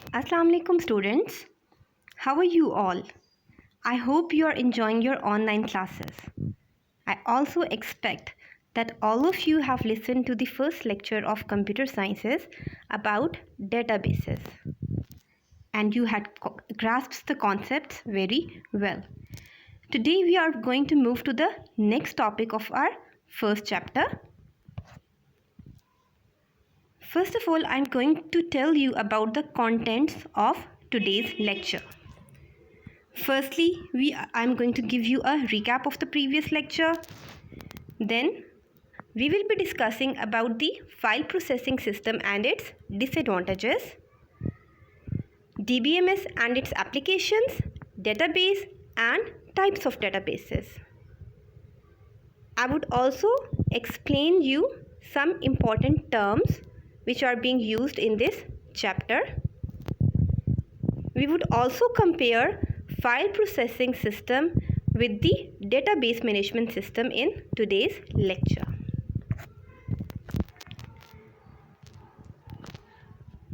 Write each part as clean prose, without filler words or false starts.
Assalamu alaikum students. How are you all? I hope you are enjoying your online classes. I also expect that all of you have listened to the first lecture of computer sciences about databases and you had grasped the concepts very well. Today we are going to move to the next topic of our first chapter. First of all, I'm going to tell you about the contents of today's lecture. Firstly, I'm going to give you a recap of the previous lecture. Then we will be discussing about the file processing system and its disadvantages, DBMS and its applications, database and types of databases. I would also explain you some important terms which are being used in this chapter. We would also compare file processing system with the database management system in today's lecture.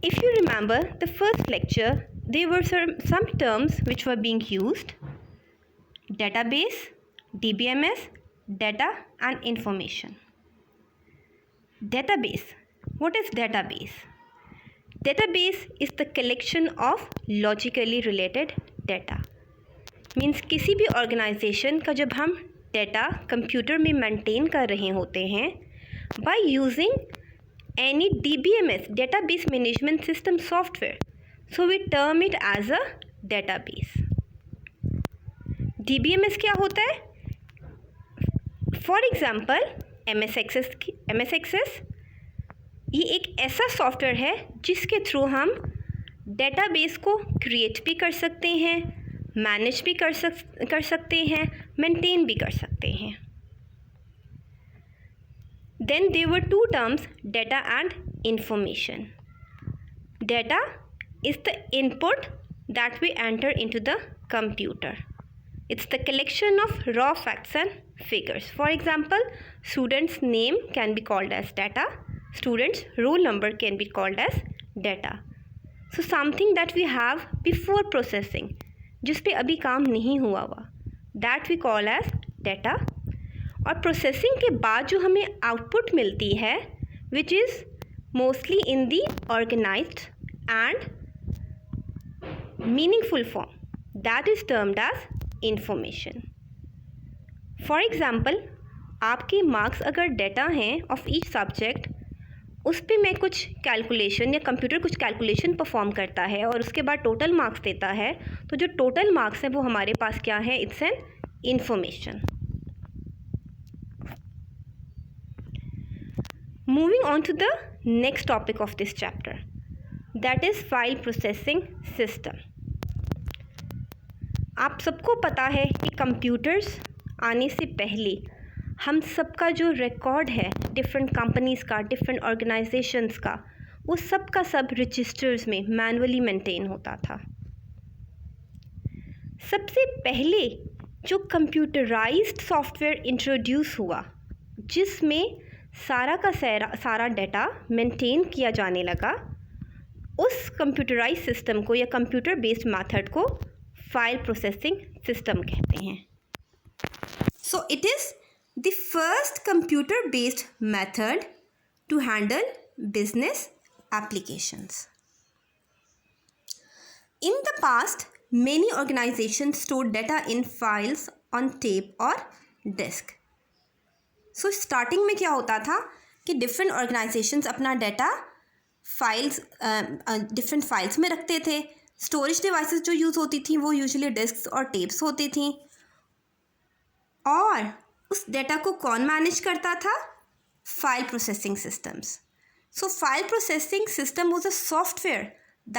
If you remember the first lecture, there were some terms which were being used: database, DBMS, data and information. Database. What is database? Database is the collection of logically related data. Means किसी भी organisation का जब हम data computer में maintain कर रहे होते हैं by using any DBMS database management system software, so we term it as a database. DBMS क्या होता है? फॉर एग्जांपल MS Access ये एक ऐसा सॉफ्टवेयर है जिसके थ्रू हम डेटाबेस को क्रिएट भी कर सकते हैं, मैनेज भी कर सकते हैं, मेंटेन भी कर सकते हैं. Then there were two terms, data and information. Data is the input that we enter into the computer. It's the collection of raw facts and figures. For example, student's name can be called as data. Student's roll number can be called as data. So something that we have before processing, जिस पे अभी काम नहीं हुआ हुआ, that we call as data. और processing के बाद जो हमें output मिलती है, which is mostly in the organized and meaningful form, that is termed as information. For example, आपके मार्क्स अगर डेटा हैं ऑफ ईच सब्जेक्ट, उस पर मैं कुछ कैलकुलेशन या कंप्यूटर कुछ कैलकुलेशन परफॉर्म करता है और उसके बाद टोटल मार्क्स देता है, तो जो टोटल मार्क्स हैं वो हमारे पास क्या है? It's an information. Moving on to the next topic of this chapter, that is file processing system. आप सबको पता है कि कंप्यूटर्स आने से पहले हम सबका जो रिकॉर्ड है डिफरेंट कंपनीज़ का, डिफरेंट ऑर्गेनाइजेशंस का, वो सब का सब रजिस्टर्स में मैनुअली मेंटेन होता था. सबसे पहले जो कंप्यूटराइज्ड सॉफ्टवेयर इंट्रोड्यूस हुआ जिसमें सारा का सारा डेटा मेंटेन किया जाने लगा, उस कंप्यूटराइज्ड सिस्टम को या कंप्यूटर बेस्ड मेथड को फाइल प्रोसेसिंग सिस्टम कहते हैं. So it is the first computer based method to handle business applications. In the past many organizations stored data in files on tape or disk. So starting में क्या होता था कि different organizations अपना data files different files में रखते थे. Storage devices जो यूज़ होती थी वो यूजुअली डिस्क्स और टेप्स होती थी. और उस डेटा को कौन मैनेज करता था? File processing systems. So file processing system was a software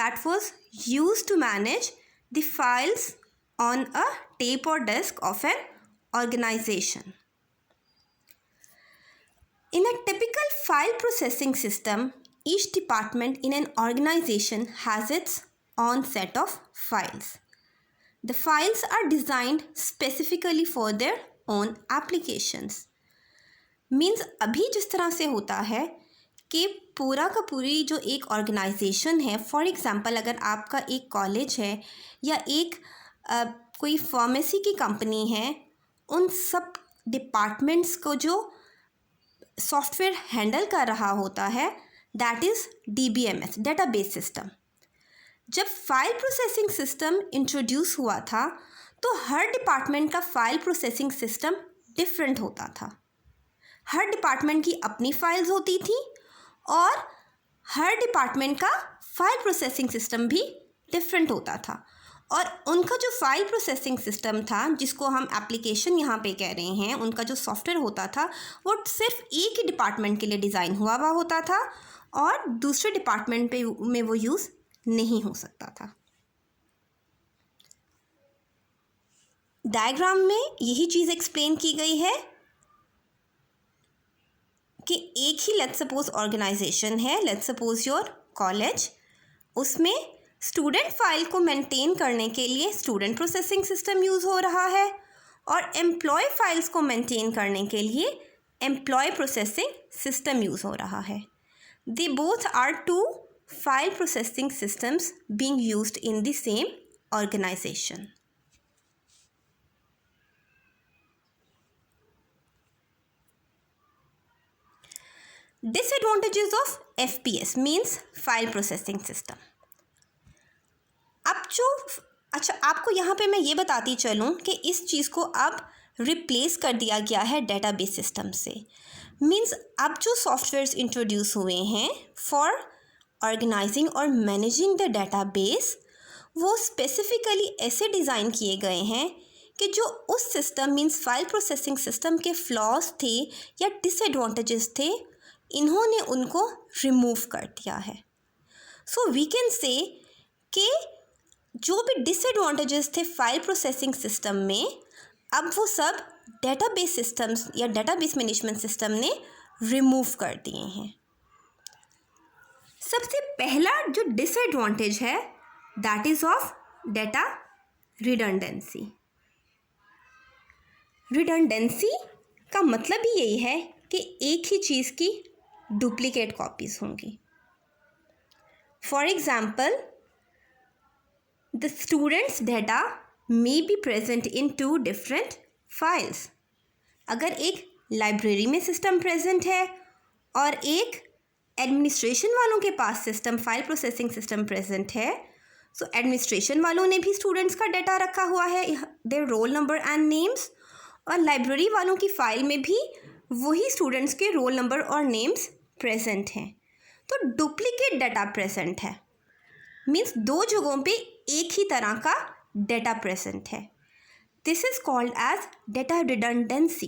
that was used to manage the files on a tape or disk of an organization. In a typical file processing system, each department in an organization has its own set of files. The files are designed specifically for their own applications. Means अभी जिस तरह से होता है कि पूरा का पूरी जो एक ऑर्गेनाइजेशन है, फॉर एग्जांपल अगर आपका एक कॉलेज है या एक कोई फार्मेसी की कंपनी है, उन सब डिपार्टमेंट्स को जो सॉफ्टवेयर हैंडल कर रहा होता है that is DBMS, database system. जब फाइल प्रोसेसिंग सिस्टम इंट्रोड्यूस हुआ था तो हर डिपार्टमेंट का फाइल प्रोसेसिंग सिस्टम डिफरेंट होता था। हर डिपार्टमेंट की अपनी फाइल्स होती थी और हर डिपार्टमेंट का फाइल प्रोसेसिंग सिस्टम भी डिफरेंट होता था। और उनका जो फाइल प्रोसेसिंग सिस्टम था, जिसको हम एप्लीकेशन यहाँ पे कह रहे हैं, उनका जो सॉफ्टवेयर होता था वो सिर्फ एक ही डिपार्टमेंट के लिए डिज़ाइन हुआ होता था और दूसरे डिपार्टमेंट में वो यूज़ नहीं हो सकता था। डायग्राम में यही चीज़ एक्सप्लेन की गई है कि एक ही लेट्स सपोज ऑर्गेनाइजेशन है, लेट्स सपोज योर कॉलेज, उसमें स्टूडेंट फाइल को मेंटेन करने के लिए स्टूडेंट प्रोसेसिंग सिस्टम यूज़ हो रहा है और एम्प्लॉय फाइल्स को मेंटेन करने के लिए एम्प्लॉय प्रोसेसिंग सिस्टम यूज़ हो रहा है। They both are two file processing systems being used in the same organization. Disadvantages of FPS means file processing system. अब जो आपको यहाँ पे मैं ये बताती चलूँ कि इस चीज़ को अब रिप्लेस कर दिया गया है डेटाबेस सिस्टम से। मीन्स अब जो सॉफ्टवेयर्स इंट्रोड्यूस हुए हैं फॉर ऑर्गेनाइजिंग और मैनेजिंग द डेटाबेस, वो स्पेसिफिकली ऐसे डिज़ाइन किए गए हैं कि जो उस system means file processing system के फ्लॉज थे या डिसएडवांटेजेस थे, इन्होंने उनको रिमूव कर दिया है। सो वी कैन से कि जो भी डिसएडवांटेजेस थे फाइल प्रोसेसिंग सिस्टम में, अब वो सब डेटाबेस सिस्टम्स या डेटाबेस मैनेजमेंट सिस्टम ने रिमूव कर दिए हैं। सबसे पहला जो डिसएडवांटेज है that is of data redundancy. Redundancy का मतलब ही यही है कि एक ही चीज़ की डुप्लीकेट कॉपीज होंगी। For example, the students data may be present in 2 different files. अगर एक लाइब्रेरी में सिस्टम प्रेजेंट है और एक एडमिनिस्ट्रेशन वालों के पास system file processing system present है, सो एडमिनिस्ट्रेशन वालों ने भी स्टूडेंट्स का डाटा रखा हुआ है, their roll number and names, और लाइब्रेरी वालों की फ़ाइल में भी वही स्टूडेंट्स के रोल नंबर और नेम्स प्रेजेंट हैं। तो डुप्लीकेट डाटा प्रेजेंट है, मीन्स 2 जगहों पे एक ही तरह का डाटा प्रेजेंट है। This is called as data redundancy.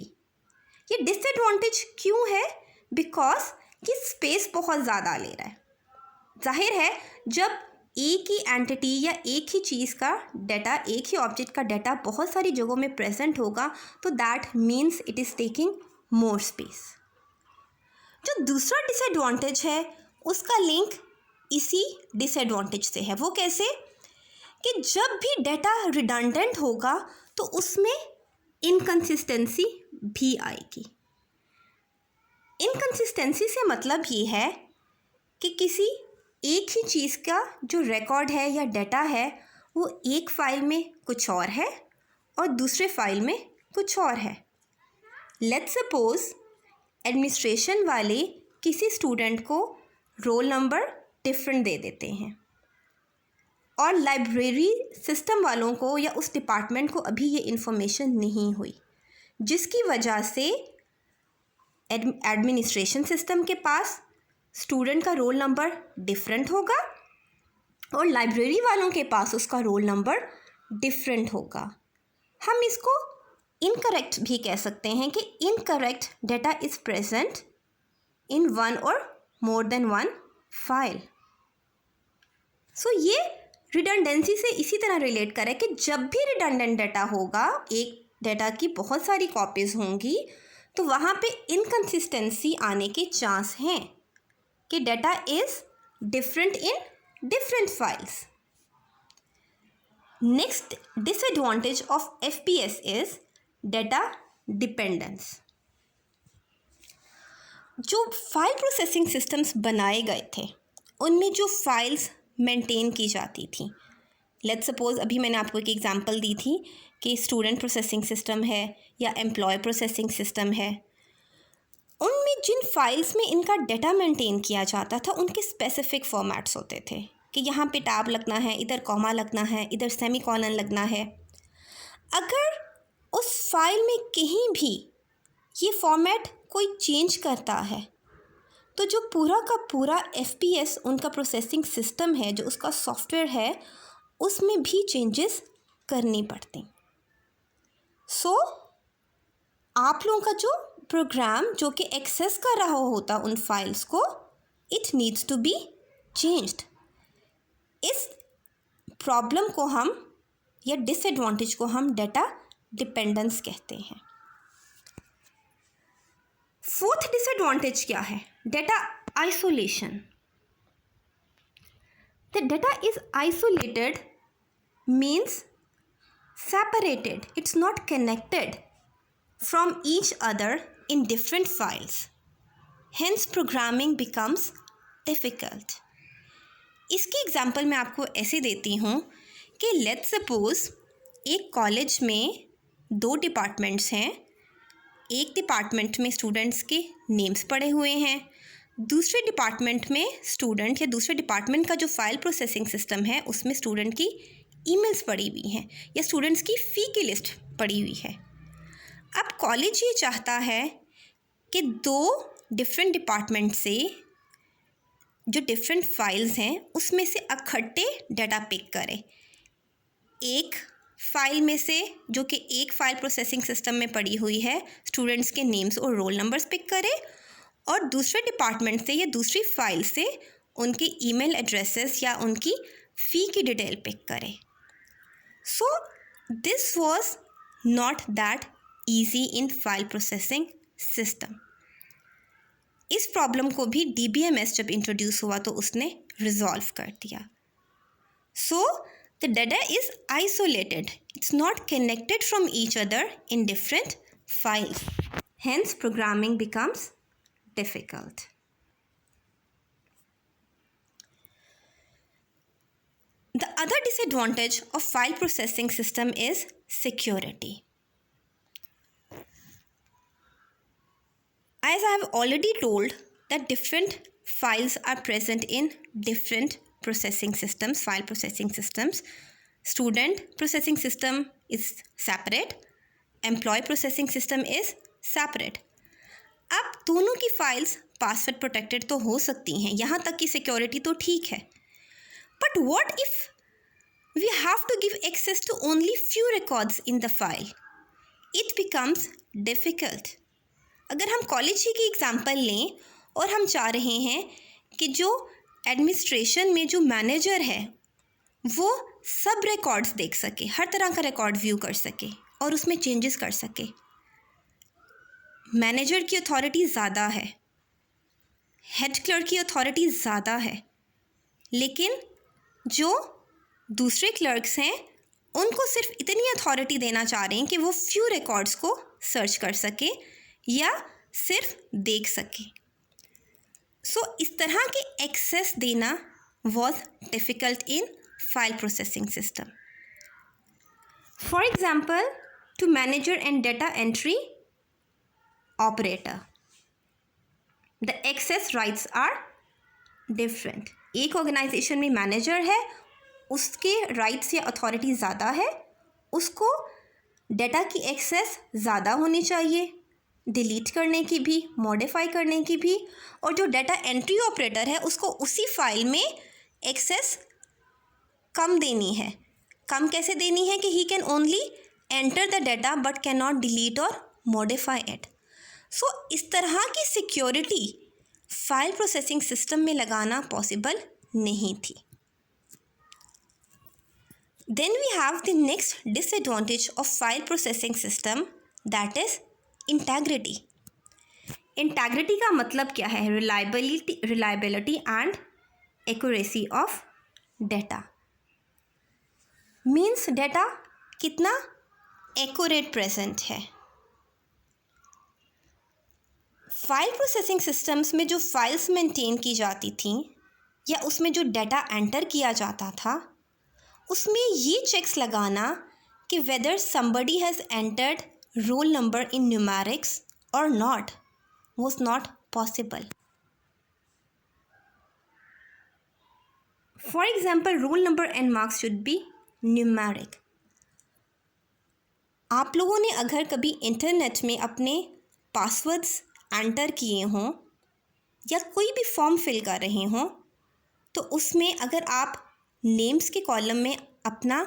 ये डिसएडवांटेज क्यों है? बिकॉज कि स्पेस बहुत ज़्यादा ले रहा है। जाहिर है जब एक ही एंटिटी या एक ही चीज़ का डाटा, एक ही ऑब्जेक्ट का डाटा बहुत सारी जगहों में प्रेजेंट होगा तो that means it is taking more space. जो दूसरा डिसएडवांटेज है उसका लिंक इसी डिसएडवांटेज से है। वो कैसे? कि जब भी डाटा रिडंडेंट होगा तो उसमें इनकंसिस्टेंसी भी आएगी। इनकंसिस्टेंसी से मतलब ये है कि किसी एक ही चीज़ का जो रिकॉर्ड है या डाटा है वो एक फ़ाइल में कुछ और है और दूसरे फ़ाइल में कुछ और है। लेट्स सपोज एडमिनिस्ट्रेशन वाले किसी स्टूडेंट को रोल नंबर डिफरेंट दे देते हैं और लाइब्रेरी सिस्टम वालों को या उस डिपार्टमेंट को अभी ये इन्फॉर्मेशन नहीं हुई, जिसकी वजह से एडमिनिस्ट्रेशन सिस्टम के पास स्टूडेंट का रोल नंबर डिफरेंट होगा और लाइब्रेरी वालों के पास उसका रोल नंबर डिफरेंट होगा। हम इसको इनकरेक्ट भी कह सकते हैं कि incorrect data is present in 1 और मोर देन 1 फाइल। सो ये रिडंडेंसी से इसी तरह रिलेट करें कि जब भी रिडंडेंट डाटा होगा, एक डाटा की बहुत सारी कॉपीज़ होंगी, तो वहाँ पे इनकंसिस्टेंसी आने के चांस हैं कि data is different in different files. Next disadvantage of FPS is data dependence. जो फाइल प्रोसेसिंग सिस्टम्स बनाए गए थे उनमें जो फाइल्स मेंटेन की जाती थी, लेट्स सपोज अभी मैंने आपको एक एग्जांपल दी थी कि स्टूडेंट प्रोसेसिंग सिस्टम है या एम्प्लॉय प्रोसेसिंग सिस्टम है, उनमें जिन फाइल्स में इनका डाटा मेंटेन किया जाता था उनके स्पेसिफिक फॉर्मेट्स होते थे कि यहाँ पे टैब लगना है, इधर कॉमा लगना है, इधर सेमीकोलन लगना है। अगर उस फाइल में कहीं भी ये फॉर्मेट कोई चेंज करता है तो जो पूरा का पूरा FPS उनका प्रोसेसिंग सिस्टम है, जो उसका सॉफ्टवेयर है, उसमें भी चेंजेस करनी पड़ती। सो आप लोगों का जो प्रोग्राम जो कि एक्सेस कर रहा होता उन फाइल्स को, it needs to be changed. इस प्रॉब्लम को हम या डिसएडवांटेज को हम डाटा डिपेंडेंस कहते हैं। फोर्थ डिसएडवांटेज क्या है? Data isolation. The data is isolated means separated, it's not connected from each other in different files, hence programming becomes difficult. इसकी एग्जांपल मैं आपको ऐसे देती हूँ कि लेट्स सपोज एक कॉलेज में 2 डिपार्टमेंट्स हैं, एक डिपार्टमेंट में स्टूडेंट्स के नेम्स पड़े हुए हैं, दूसरे डिपार्टमेंट में स्टूडेंट या दूसरे डिपार्टमेंट का जो फाइल प्रोसेसिंग सिस्टम है उसमें स्टूडेंट की ईमेल्स पड़ी हुई हैं या स्टूडेंट्स की फ़ी की लिस्ट पड़ी हुई है। अब कॉलेज ये चाहता है कि 2 डिफरेंट डिपार्टमेंट से जो डिफरेंट फाइल्स हैं उसमें से इकट्ठे डाटा पिक करे। एक फ़ाइल में से जो कि एक फ़ाइल प्रोसेसिंग सिस्टम में पड़ी हुई है स्टूडेंट्स के नेम्स और रोल नंबर्स पिक करे, और दूसरे डिपार्टमेंट से या दूसरी फ़ाइल से उनके ईमेल एड्रेसेस या उनकी फ़ी की डिटेल पिक करे। So this was not that easy in file processing system. इस प्रॉब्लम को भी DBMS जब इंट्रोड्यूस हुआ तो उसने रिजॉल्व कर दिया। So the data is isolated. It's not connected from each other in different files. Hence programming becomes difficult. The other disadvantage of file processing system is security. As I have already told that different files are present in different processing systems, file processing systems. Student processing system is separate, employee processing system is separate. अब दोनों की files password protected तो हो सकती हैं, यहाँ तक कि सिक्योरिटी तो ठीक है, but what if we have to give access to only few records in the file? It becomes difficult. अगर हम कॉलेज ही की एग्जांपल लें और हम चाह रहे हैं कि जो एडमिनिस्ट्रेशन में जो मैनेजर है वो सब रिकॉर्ड्स देख सके, हर तरह का रिकॉर्ड व्यू कर सके और उसमें चेंजेस कर सके। मैनेजर की अथॉरिटी ज़्यादा है, हेड क्लर्क की अथॉरिटी ज़्यादा है, लेकिन जो दूसरे क्लर्क्स हैं उनको सिर्फ इतनी अथॉरिटी देना चाह रहे हैं कि वो फ्यू रिकॉर्ड्स को सर्च कर सके या सिर्फ देख सके। सो इस तरह के एक्सेस देना was difficult in file processing system. For example, to manager and data entry operator, the access rights are different. एक ऑर्गेनाइजेशन में मैनेजर है, उसके राइट्स या अथॉरिटी ज़्यादा है, उसको डाटा की एक्सेस ज़्यादा होनी चाहिए, डिलीट करने की भी, मॉडिफाई करने की भी, और जो डाटा एंट्री ऑपरेटर है उसको उसी फाइल में एक्सेस कम देनी है। कम कैसे देनी है कि he can only enter the data but can not delete और मॉडिफाई इट। सो इस तरह की सिक्योरिटी फाइल प्रोसेसिंग सिस्टम में लगाना पॉसिबल नहीं थी। Then we have the next disadvantage of file processing system, that is integrity. Integrity का मतलब क्या है? Reliability and accuracy of data. Means data कितना accurate present है। फाइल प्रोसेसिंग सिस्टम्स में जो फाइल्स मेंटेन की जाती थी या उसमें जो डाटा एंटर किया जाता था, उसमें ये चेक्स लगाना कि weather somebody has entered roll number in numerics or not was not possible. For example, roll number and marks should be numeric. आप लोगों ने अगर कभी इंटरनेट में अपने पासवर्ड्स एंटर किए हों या कोई भी फॉर्म फिल कर रहे हों, तो उसमें अगर आप नेम्स के कॉलम में अपना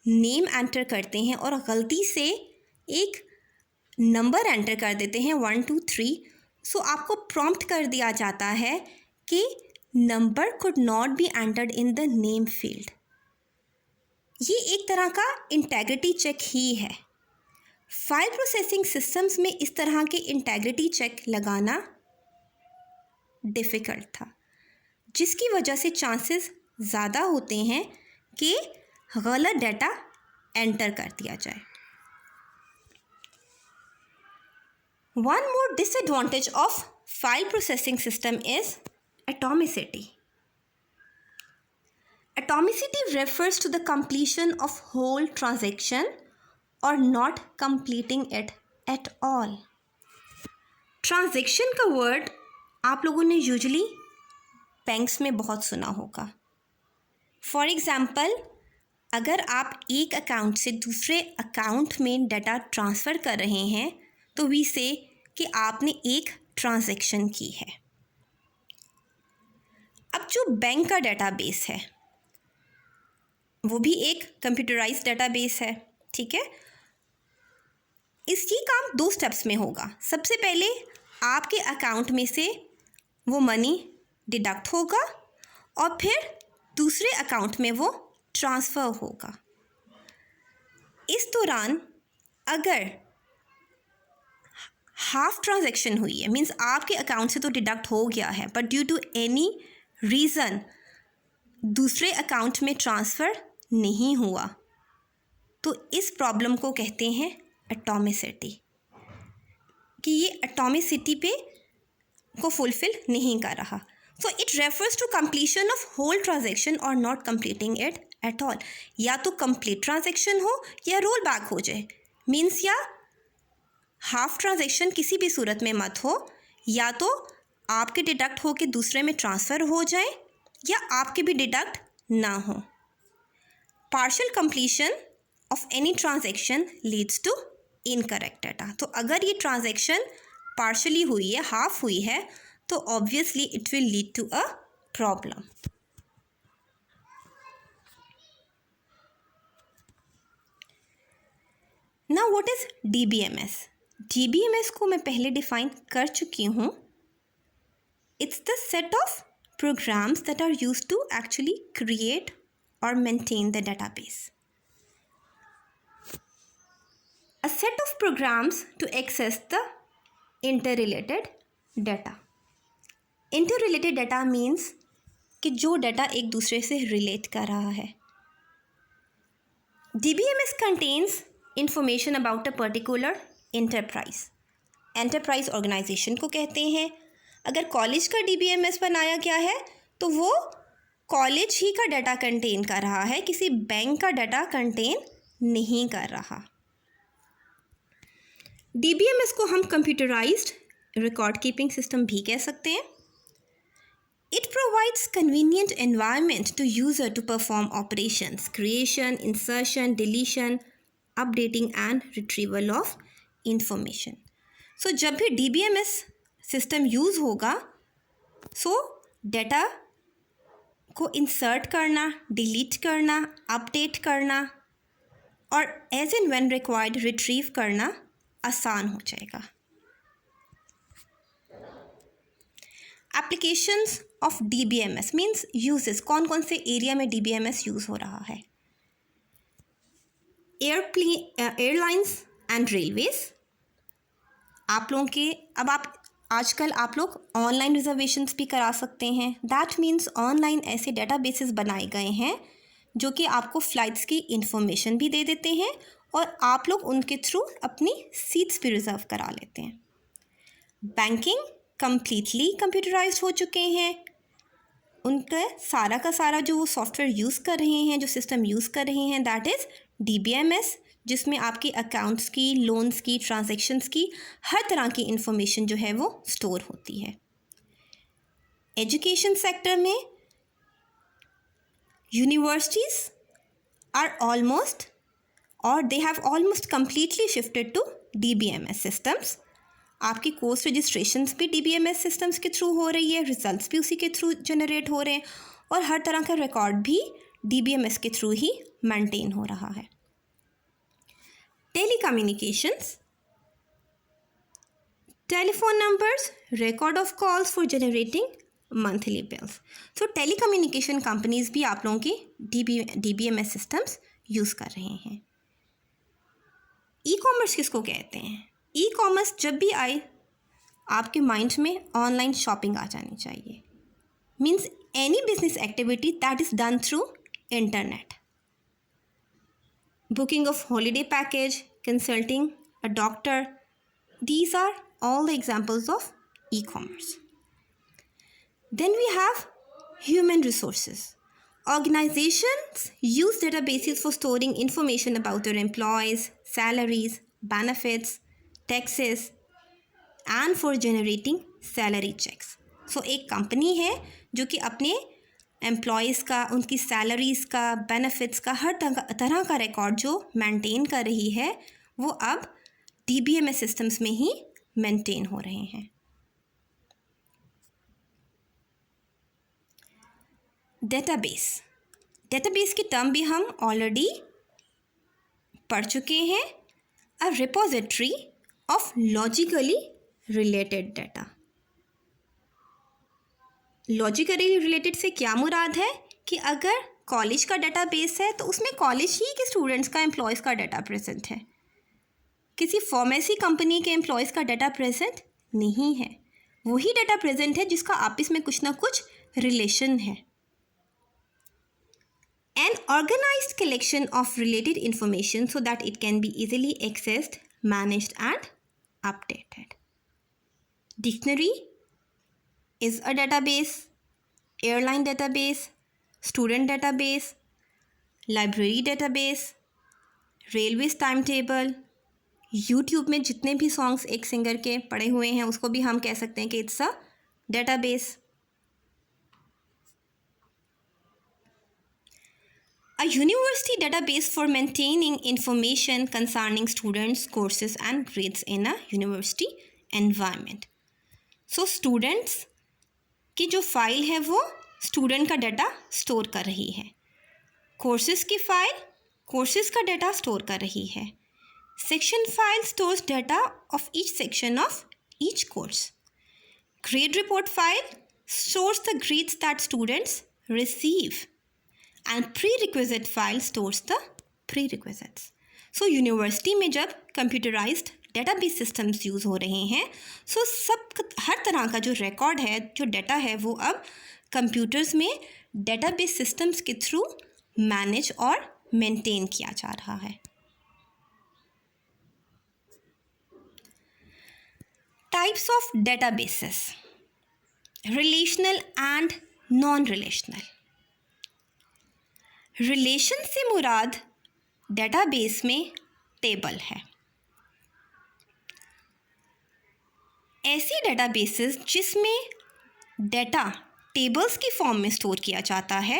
नेम एंटर करते हैं और गलती से एक नंबर एंटर कर देते हैं 1 2 3, सो आपको प्रॉम्प्ट कर दिया जाता है कि number could not be entered in the name field. ये एक तरह का इंटेग्रिटी चेक ही है। फाइल प्रोसेसिंग सिस्टम्स में इस तरह के इंटेग्रिटी चेक लगाना डिफ़िकल्ट था, जिसकी वजह से चांसेस ज़्यादा होते हैं कि गलत डाटा एंटर कर दिया जाए। One more disadvantage of file processing system is atomicity. Atomicity refers to the completion of whole transaction or not completing it at all. Transaction का वर्ड आप लोगों ने यूजुअली बैंक्स में बहुत सुना होगा। फॉर एग्ज़ाम्पल, अगर आप एक अकाउंट से दूसरे अकाउंट में डाटा ट्रांसफ़र कर रहे हैं तो वी से कि आपने एक ट्रांजैक्शन की है। अब जो बैंक का डाटाबेस है वो भी एक कंप्यूटराइज्ड डाटाबेस है, ठीक है। इसकी काम 2 स्टेप्स में होगा। सबसे पहले आपके अकाउंट में से वो मनी डिडक्ट होगा और फिर दूसरे अकाउंट में वो ट्रांसफ़र होगा। इस दौरान अगर हाफ ट्रांजैक्शन हुई है, मीन्स आपके अकाउंट से तो डिडक्ट हो गया है, but due to any reason दूसरे अकाउंट में ट्रांसफ़र नहीं हुआ, तो इस प्रॉब्लम को कहते हैं एटॉमिसिटी, कि ये एटॉमिसिटी पे को फुलफ़िल नहीं कर रहा। So it refers to completion of whole transaction or not completing it at all. या तो कंप्लीट ट्रांजैक्शन हो या रोल बैक हो जाए, मीन्स या हाफ ट्रांजैक्शन किसी भी सूरत में मत हो, या तो आपके डिडक्ट हो के दूसरे में ट्रांसफ़र हो जाए या आपके भी डिडक्ट ना हो। Partial completion of any transaction leads to incorrect data. तो अगर ये ट्रांजैक्शन पार्शली हुई है, हाफ हुई है, तो obviously it will lead to a problem. Now what is DBMS? DBMS को मैं पहले डिफाइन कर चुकी हूँ। It's the set of programs that are used to actually create or maintain the database. A set of programs to access the interrelated data. Interrelated data means कि जो data एक दूसरे से रिलेट कर रहा है। DBMS contains information about a particular enterprise. Enterprise organization को कहते हैं। अगर कॉलेज का DBMS बनाया गया है तो वो कॉलेज ही का डाटा कंटेन कर रहा है, किसी बैंक का डाटा कंटेन नहीं कर रहा। DBMS को हम कंप्यूटराइज्ड रिकॉर्ड कीपिंग सिस्टम भी कह सकते हैं। It provides convenient environment to user to perform operations, creation, insertion, deletion, updating and retrieval of information. So जब भी DBMS सिस्टम यूज़ होगा, सो डाटा को इंसर्ट करना, डिलीट करना, अपडेट करना और as and when required retrieve करना आसान हो जाएगा। Applications of DBMS means uses, कौन कौन से एरिया में DBMS यूज़ हो रहा है। Airlines and railways. आप लोगों के अब आजकल आप लोग ऑनलाइन रिजर्वेशंस भी करा सकते हैं। दैट मीन्स ऑनलाइन ऐसे डेटाबेसेस बनाए गए हैं जो कि आपको फ़्लाइट्स की इंफॉर्मेशन भी दे देते हैं और आप लोग उनके थ्रू अपनी सीट्स भी रिज़र्व करा लेते हैं। बैंकिंग कम्प्लीटली कंप्यूटराइज्ड हो चुके हैं, उनका सारा का सारा जो वो सॉफ्टवेयर यूज़ कर रहे हैं, जो सिस्टम यूज़ कर रहे हैं, दैट इज़ DBMS, जिसमें आपकी अकाउंट्स की, लोन्स की, ट्रांजैक्शंस की हर तरह की इंफॉर्मेशन जो है वो स्टोर होती है। एजुकेशन सेक्टर में यूनिवर्सिटीज़ आर ऑलमोस्ट और they have almost completely shifted to DBMS systems. आपकी कोर्स रजिस्ट्रेशंस भी DBMS सिस्टम्स के थ्रू हो रही है, रिजल्ट्स भी उसी के थ्रू जनरेट हो रहे हैं और हर तरह का रिकॉर्ड भी DBMS के थ्रू ही मेंटेन हो रहा है। Telecommunications, telephone numbers, record of calls for generating monthly bills. So telecommunication companies भी आप लोगों की DBMS सिस्टम्स यूज़ कर रहे हैं। ई कॉमर्स किसको कहते हैं? ई कॉमर्स जब भी आए आपके माइंड में ऑनलाइन शॉपिंग आ जानी चाहिए। Means any business activity that is done through internet. Booking of holiday package, consulting a doctor, these are all the examples of e-commerce. Then we have human resources. Organizations use databases for storing information about their employees, salaries, benefits, taxes, and for generating salary checks. So एक company है जो कि अपने employees का, उनकी salaries का, benefits का हर तरह का रिकॉर्ड जो मेंटेन कर रही है वो अब DBMS सिस्टम्स में ही मेंटेन हो रहे हैं। डेटाबेस की टर्म भी हम ऑलरेडी पढ़ चुके हैं। A repository of logically related data. Logically related से क्या मुराद है कि अगर कॉलेज का डेटाबेस है तो उसमें कॉलेज ही के स्टूडेंट्स का, एम्प्लॉयज़ का डाटा प्रेजेंट है, किसी फार्मेसी कंपनी के एम्प्लॉयज़ का डाटा प्रेजेंट नहीं है। वही डाटा प्रेजेंट है जिसका आपस में कुछ ना कुछ रिलेशन है। An organised collection of related information so that it can be easily accessed, managed and updated. Dictionary is a database, airline database, student database, library database, railways timetable, YouTube में जितने भी सॉन्ग्स एक singer के पड़े हुए हैं उसको भी हम कह सकते हैं कि it's a database. A university database for maintaining information concerning students, courses and grades in a university environment. So students की जो फाइल है वो स्टूडेंट का डाटा स्टोर कर रही है, कोर्सेज की फाइल कोर्सेज का डाटा स्टोर कर रही है, section file stores data of each section of each course, grade report file stores the grades that students receive and pre requisite file stores the pre requisites. So university में जब computerised database systems use हो रहे हैं, सो सब हर तरह का जो record है, जो डाटा है, वो अब कंप्यूटर्स में डेटाबेस सिस्टम्स के थ्रू मैनेज और मेंटेन किया जा रहा है। Types of databases, relational and non relational. Relation से मुराद डेटाबेस में टेबल है। ऐसी डेटाबेसेस जिसमें डाटा टेबल्स की फॉर्म में स्टोर किया जाता है,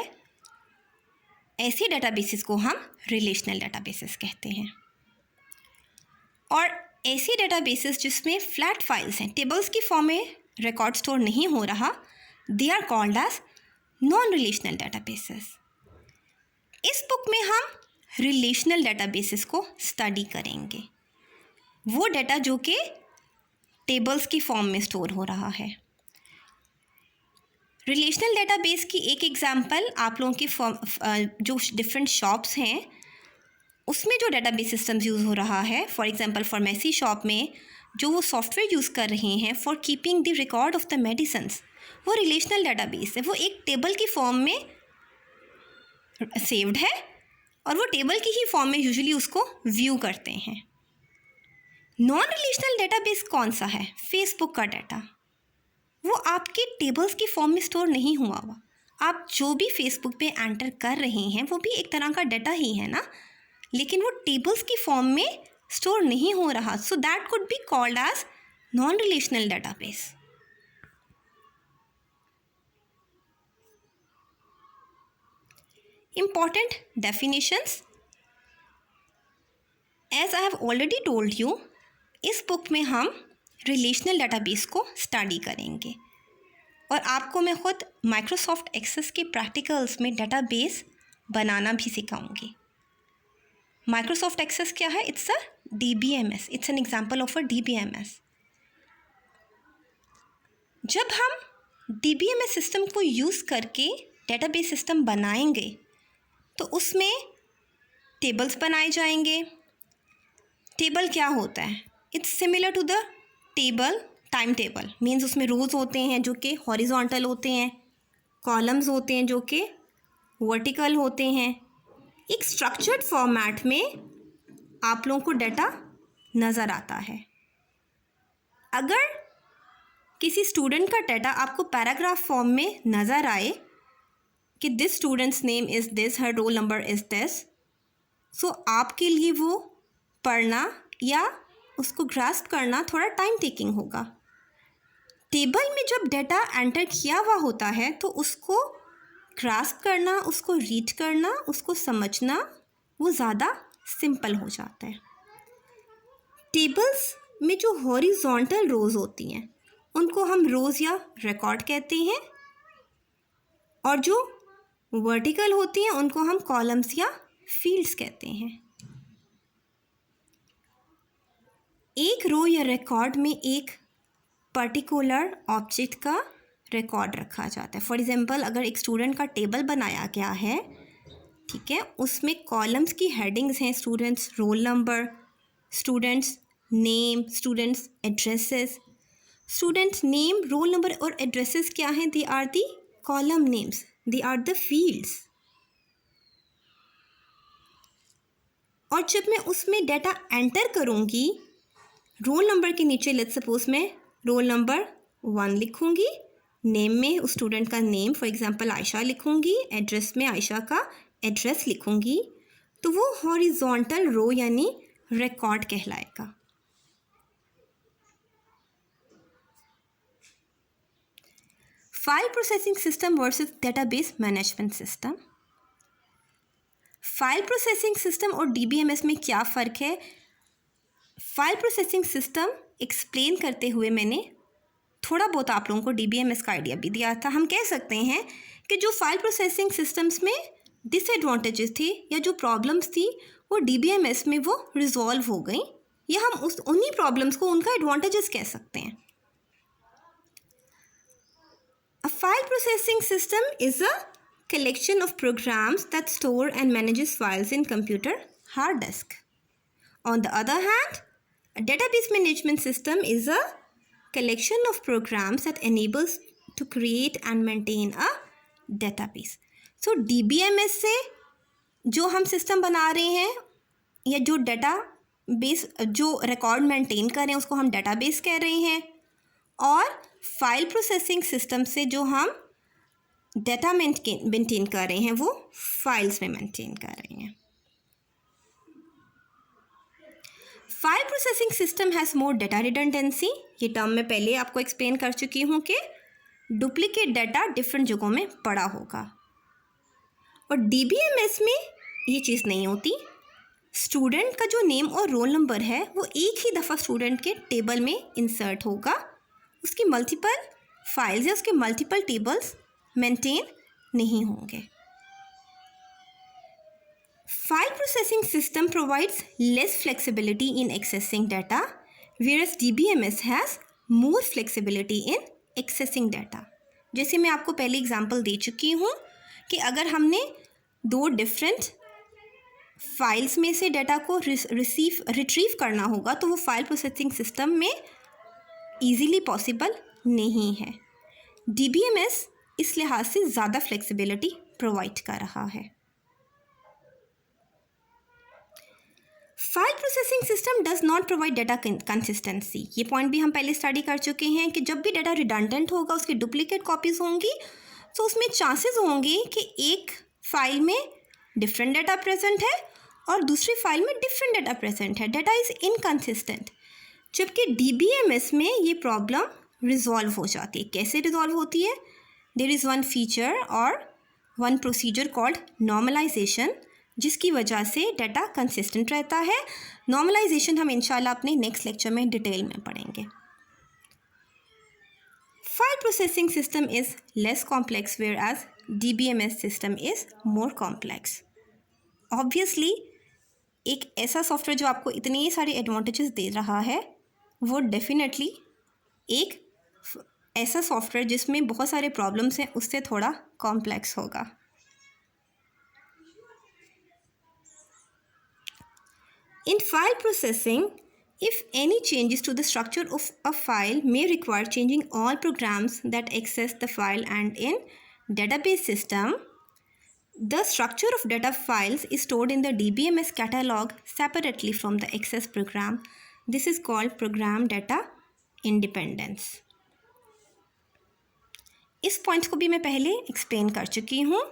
ऐसी डेटाबेसेस को हम रिलेशनल डेटाबेसेस कहते हैं। और ऐसी डेटाबेसेस जिसमें फ्लैट फाइल्स हैं, टेबल्स की फॉर्म में रिकॉर्ड स्टोर नहीं हो रहा, they are called as non relational databases. इस बुक में हम रिलेशनल डेटाबेसेस को स्टडी करेंगे, वो डाटा जो कि टेबल्स की फॉर्म में स्टोर हो रहा है। रिलेशनल डेटाबेस की एक एग्जांपल आप लोगों की जो डिफरेंट शॉप्स हैं उसमें जो डेटाबेस सिस्टम्स यूज़ हो रहा है, फॉर एग्जांपल फार्मेसी शॉप में जो वो सॉफ्टवेयर यूज़ कर रहे हैं for keeping the record of the medicines, वो रिलेशनल डेटाबेस है। वो एक टेबल की फॉर्म में सेव्ड है और वो टेबल की ही फॉर्म में यूजुअली उसको व्यू करते हैं। नॉन रिलेशनल डेटाबेस कौन सा है? फेसबुक का डाटा, वो आपके टेबल्स की फॉर्म में स्टोर नहीं हुआ हुआ। आप जो भी फेसबुक पे एंटर कर रहे हैं वो भी एक तरह का डाटा ही है ना, लेकिन वो टेबल्स की फॉर्म में स्टोर नहीं हो रहा, so that could be called as non relational database. Important definitions, as I have already told you, इस बुक में हम रिलेशनल डेटाबेस को स्टडी करेंगे और आपको मैं खुद माइक्रोसॉफ्ट एक्सेस के प्रैक्टिकल्स में डेटाबेस बनाना भी सिखाऊंगी। माइक्रोसॉफ्ट एक्सेस क्या है? It's a DBMS, it's an example of a DBMS। जब हम DBMS सिस्टम को यूज़ करके डेटाबेस सिस्टम बनाएंगे तो उसमें टेबल्स बनाए जाएंगे। टेबल क्या होता है? It's similar to the table, time table means उसमें रोज़ होते हैं जो कि हॉरिजॉन्टल होते हैं, कॉलम्स होते हैं जो कि वर्टिकल होते हैं। एक स्ट्रक्चर्ड फॉर्मेट में आप लोगों को डाटा नज़र आता है। अगर किसी स्टूडेंट का डाटा आपको पैराग्राफ फॉर्म में नज़र आए कि this student's name is this, her roll number is this, so आपके लिए वो पढ़ना या उसको ग्रास्प करना थोड़ा टाइम टेकिंग होगा। टेबल में जब डाटा एंटर किया हुआ होता है तो उसको ग्रास्प करना, उसको रीड करना, उसको समझना वो ज़्यादा सिंपल हो जाता है। टेबल्स में जो हॉरिजॉन्टल रोज़ होती हैं उनको हम रोज़ या रिकॉर्ड कहते हैं और जो वर्टिकल होती हैं उनको हम कॉलम्स या फील्ड्स कहते हैं। एक रो या रिकॉर्ड में एक पर्टिकुलर ऑब्जेक्ट का रिकॉर्ड रखा जाता है। फॉर एग्जांपल, अगर एक स्टूडेंट का टेबल बनाया गया है, ठीक है, उसमें कॉलम्स की हेडिंग्स हैं students roll number, students name, students addresses. Students name, roll number और एड्रेसेस क्या हैं? They are the column names, they are the fields. और जब मैं उसमें डाटा एंटर करूँगी, रोल नंबर के नीचे लेट्स सपोज मैं रोल नंबर 1 लिखूँगी, नेम में उस स्टूडेंट का नेम फॉर एग्जांपल आयशा लिखूँगी, एड्रेस में आयशा का एड्रेस लिखूँगी, तो वो हॉरिजॉन्टल रो यानी रिकॉर्ड कहलाएगा। File processing system versus database management system. File processing system और DBMS में क्या फ़र्क है? फाइल प्रोसेसिंग सिस्टम एक्सप्लेन करते हुए मैंने थोड़ा बहुत आप लोगों को DBMS का आइडिया भी दिया था। हम कह सकते हैं कि जो फाइल प्रोसेसिंग सिस्टम्स में डिसएडवांटेजेस थे या जो प्रॉब्लम्स थी वो DBMS में वो रिजॉल्व हो गई, या हम उन्हीं प्रॉब्लम्स को उनका एडवांटेजेस कह सकते हैं। A file processing system is a collection of programs that store and manages files in computer hard disk. On the other hand, a database management system is a collection of programs that enables to create and maintain a database. So DBMS से जो हम system बना रहे हैं या जो data base जो record maintain कर रहे हैं उसको हम डाटाबेस कह रहे हैं, और फाइल प्रोसेसिंग सिस्टम से जो हम डाटा मेंटेन कर रहे हैं वो फाइल्स में मेंटेन कर रहे हैं। File processing system has more data redundancy. ये टर्म मैं पहले आपको एक्सप्लेन कर चुकी हूँ कि डुप्लीकेट डाटा डिफरेंट जगहों में पड़ा होगा, और DBMS में ये चीज़ नहीं होती। स्टूडेंट का जो नेम और रोल नंबर है वो एक ही दफ़ा स्टूडेंट के टेबल में इंसर्ट होगा, उसकी मल्टीपल फाइल्स या उसके मल्टीपल टेबल्स मेंटेन नहीं होंगे। File processing system provides less flexibility in accessing data, whereas DBMS has more flexibility in accessing data. जैसे मैं आपको पहले एग्जांपल दे चुकी हूँ कि अगर हमने 2 डिफरेंट फाइल्स में से डाटा को रिट्रीव करना होगा तो वो फाइल प्रोसेसिंग सिस्टम में ईजीली पॉसिबल नहीं है। DBMS इस लिहाज से ज़्यादा फ्लेक्सिबिलिटी प्रोवाइड कर रहा है। File processing system does not provide data consistency. ये पॉइंट भी हम पहले स्टडी कर चुके हैं कि जब भी डाटा रिडंडेंट होगा, उसकी डुप्लीकेट कॉपीज़ होंगी, तो उसमें चांसेस होंगे कि एक फाइल में डिफरेंट डाटा प्रेजेंट है और दूसरी फाइल में डिफरेंट डाटा प्रेजेंट है। Data is inconsistent. जबकि DBMS में ये प्रॉब्लम रिजॉल्व हो जाती है। कैसे रिजॉल्व होती है? देयर इज़ वन फीचर और वन प्रोसीजर कॉल्ड नॉर्मलाइजेशन, जिसकी वजह से डाटा कंसिस्टेंट रहता है। नॉर्मलाइजेशन हम इंशाल्लाह अपने नेक्स्ट लेक्चर में डिटेल में पढ़ेंगे। File processing system is less complex whereas DBMS system is more complex. Obviously एक ऐसा सॉफ्टवेयर जो आपको इतने सारे एडवांटेजेस दे रहा है, वो डेफिनेटली एक ऐसा सॉफ्टवेयर जिसमें बहुत सारे प्रॉब्लम्स हैं उससे थोड़ा कॉम्प्लेक्स होगा। In file processing, if any changes to the structure of a file may require changing all programs that access the file, and in database system, the structure of data files is stored in the DBMS catalog separately from the access program. This is called program data independence. इस point को भी मैं पहले explain कर चुकी हूँ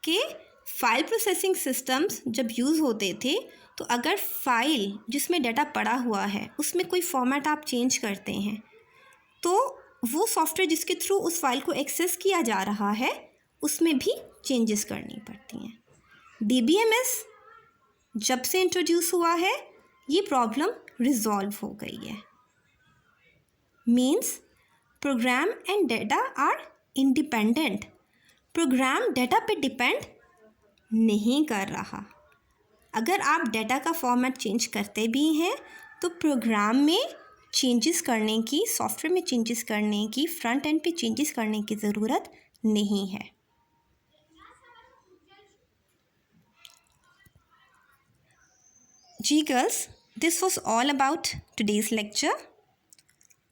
कि file processing systems जब यूज़ होते थे, तो अगर फाइल जिसमें डाटा पड़ा हुआ है उसमें कोई फॉर्मेट आप चेंज करते हैं, तो वो सॉफ्टवेयर जिसके थ्रू उस फाइल को एक्सेस किया जा रहा है उसमें भी चेंजेस करनी पड़ती हैं। DBMS जब से इंट्रोड्यूस हुआ है, ये प्रॉब्लम रिजॉल्व हो गई है। Means program and data are independent. Program data पे डिपेंड नहीं कर रहा। अगर आप डाटा का फॉर्मेट चेंज करते भी हैं, तो प्रोग्राम में चेंजेस करने की, सॉफ्टवेयर में चेंजेस करने की, फ्रंट एंड पे चेंजेस करने की ज़रूरत नहीं है। जी girls, this was all about today's lecture.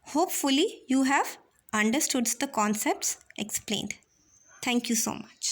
Hopefully you have understood the concepts explained. Thank you so much.